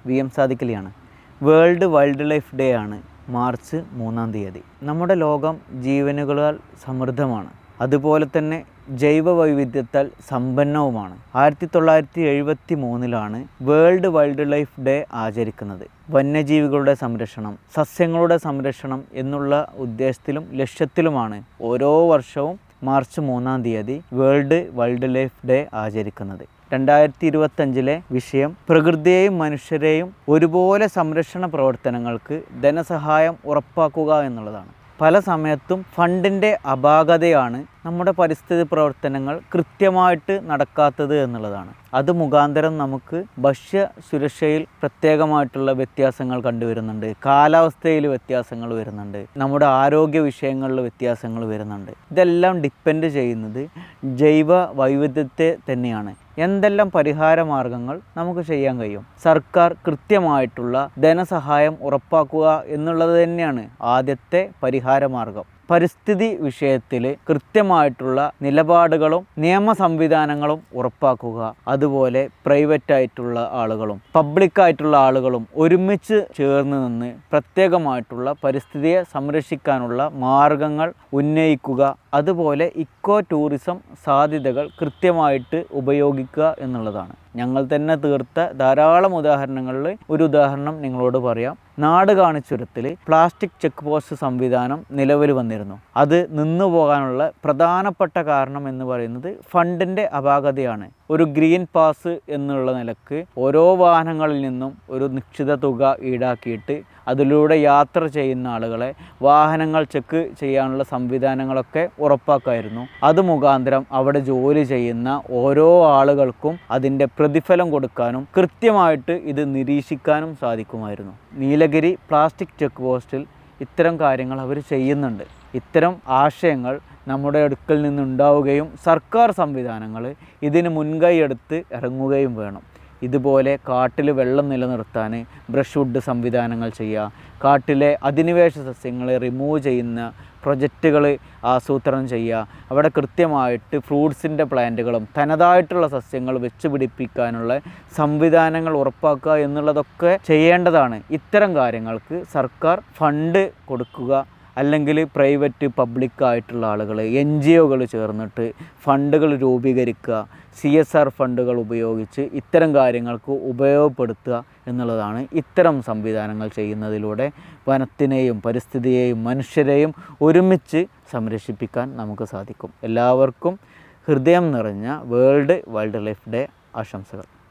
VM സാദിഖലിയാണ്. World wildlife day ആണ് March 3-ാം തീയതി. നമ്മുടെ ലോകം ജീവനുകളാൽ സമൃദ്ധമാണ്. അതുപോലെ തന്നെ ജൈവ വൈവിധ്യത്താൽ സമ്പന്നവുമാണ്. 1973 വേൾഡ് വൈൽഡ് ലൈഫ് ഡേ ആചരിക്കുന്നത്. വന്യജീവികളുടെ സംരക്ഷണം, സസ്യങ്ങളുടെ സംരക്ഷണം എന്നുള്ള ഉദ്ദേശത്തിലും ലക്ഷ്യത്തിലുമാണ് ഓരോ വർഷവും മാർച്ച് 3-ാം തീയതി വേൾഡ് വൈൽഡ് ലൈഫ് ഡേ ആചരിക്കുന്നത്. 2025 വിഷയം പ്രകൃതിയെയും മനുഷ്യരെയും ഒരുപോലെ സംരക്ഷണ പ്രവർത്തനങ്ങൾക്ക് ധനസഹായം ഉറപ്പാക്കുക എന്നുള്ളതാണ്. പല സമയത്തും ഫണ്ടിൻ്റെ അപാകതയാണ് നമ്മുടെ പരിസ്ഥിതി പ്രവർത്തനങ്ങൾ കൃത്യമായിട്ട് നടക്കാത്തത് എന്നുള്ളതാണ്. അത് മുഖാന്തരം നമുക്ക് ഭക്ഷ്യ സുരക്ഷയിൽ പ്രത്യേകമായിട്ടുള്ള വ്യത്യാസങ്ങൾ കണ്ടുവരുന്നുണ്ട്, കാലാവസ്ഥയിൽ വ്യത്യാസങ്ങൾ വരുന്നുണ്ട്, നമ്മുടെ ആരോഗ്യ വിഷയങ്ങളിൽ വ്യത്യാസങ്ങൾ വരുന്നുണ്ട്. ഇതെല്ലാം ഡിപ്പെൻഡ് ചെയ്യുന്നത് ജൈവ വൈവിധ്യത്തെ തന്നെയാണ്. എന്തെല്ലാം പരിഹാര മാർഗങ്ങൾ നമുക്ക് ചെയ്യാൻ കഴിയും? സർക്കാർ കൃത്യമായിട്ടുള്ള ധനസഹായം ഉറപ്പാക്കുക എന്നുള്ളത് തന്നെയാണ് ആദ്യത്തെ പരിഹാര മാർഗം. പരിസ്ഥിതി വിഷയത്തിൽ കൃത്യമായിട്ടുള്ള നിലപാടുകളും നിയമ സംവിധാനങ്ങളും ഉറപ്പാക്കുക. അതുപോലെ പ്രൈവറ്റായിട്ടുള്ള ആളുകളും പബ്ലിക്കായിട്ടുള്ള ആളുകളും ഒരുമിച്ച് ചേർന്ന് നിന്ന് പ്രത്യേകമായിട്ടുള്ള പരിസ്ഥിതിയെ സംരക്ഷിക്കാനുള്ള മാർഗങ്ങൾ ഉന്നയിക്കുക. അതുപോലെ ഇക്കോ ടൂറിസം സാധ്യതകൾ കൃത്യമായിട്ട് ഉപയോഗിക്കുക എന്നുള്ളതാണ്. ഞങ്ങൾ തന്നെ തീർത്ത ധാരാളം ഉദാഹരണങ്ങളിൽ ഒരു ഉദാഹരണം നിങ്ങളോട് പറയാം. നാട് കാണിച്ചുരത്തിൽ പ്ലാസ്റ്റിക് ചെക്ക് പോസ്റ്റ് സംവിധാനം നിലവിൽ വന്നിരുന്നു. അത് നിന്നു പോകാനുള്ള പ്രധാനപ്പെട്ട കാരണം എന്ന് പറയുന്നത് ഫണ്ടിൻ്റെ അപാകതയാണ്. ഒരു ഗ്രീൻ പാസ് എന്നുള്ള നിലക്ക് ഓരോ വാഹനങ്ങളിൽ നിന്നും ഒരു നിശ്ചിത തുക ഈടാക്കിയിട്ട് അതിലൂടെ യാത്ര ചെയ്യുന്ന ആളുകളെ വാഹനങ്ങൾ ചെക്ക് ചെയ്യാനുള്ള സംവിധാനങ്ങളൊക്കെ ഉറപ്പാക്കായിരുന്നു. അത് മുഖാന്തരം അവിടെ ജോലി ചെയ്യുന്ന ഓരോ ആളുകൾക്കും അതിൻ്റെ പ്രതിഫലം കൊടുക്കാനും കൃത്യമായിട്ട് ഇത് നിരീക്ഷിക്കാനും സാധിക്കുമായിരുന്നു. നീലഗിരി പ്ലാസ്റ്റിക് ചെക്ക് പോസ്റ്റിൽ ഇത്തരം കാര്യങ്ങൾ അവർ ചെയ്യുന്നുണ്ട്. ഇത്തരം ആശയങ്ങൾ നമ്മുടെ അടുക്കൽ നിന്നുണ്ടാവുകയും സർക്കാർ സംവിധാനങ്ങൾ ഇതിന് മുൻകൈ എടുത്ത് ഇറങ്ങുകയും വേണം. ഇതുപോലെ കാട്ടിൽ വെള്ളം നിലനിർത്താൻ ബ്രഷ് വുഡ് സംവിധാനങ്ങൾ ചെയ്യുക, കാട്ടിലെ അധിനിവേശ സസ്യങ്ങളെ റിമൂവ് ചെയ്യുന്ന പ്രൊജക്റ്റുകൾ ആസൂത്രണം ചെയ്യുക, അവിടെ കൃത്യമായിട്ട് ഫ്രൂട്ട്സിൻ്റെ പ്ലാന്റുകളും തനതായിട്ടുള്ള സസ്യങ്ങൾ വെച്ച് പിടിപ്പിക്കാനുള്ള സംവിധാനങ്ങൾ ഉറപ്പാക്കുക എന്നുള്ളതൊക്കെ ചെയ്യേണ്ടതാണ്. ഇത്തരം കാര്യങ്ങൾക്ക് സർക്കാർ ഫണ്ട് കൊടുക്കുക, അല്ലെങ്കിൽ പ്രൈവറ്റ് പബ്ലിക്കായിട്ടുള്ള ആളുകൾ NGOകൾ ചേർന്നിട്ട് ഫണ്ടുകൾ രൂപീകരിക്കുക, CSR ഫണ്ടുകൾ ഉപയോഗിച്ച് ഇത്തരം കാര്യങ്ങൾക്ക് ഉപയോഗപ്പെടുത്തുക എന്നുള്ളതാണ്. ഇത്തരം സംവിധാനങ്ങൾ ചെയ്യുന്നതിലൂടെ വനത്തിനെയും പരിസ്ഥിതിയെയും മനുഷ്യരെയും ഒരുമിച്ച് സംരക്ഷിപ്പിക്കാൻ നമുക്ക് സാധിക്കും. എല്ലാവർക്കും ഹൃദയം നിറഞ്ഞ വേൾഡ് വൈൽഡ് ലൈഫ് ഡേ ആശംസകൾ.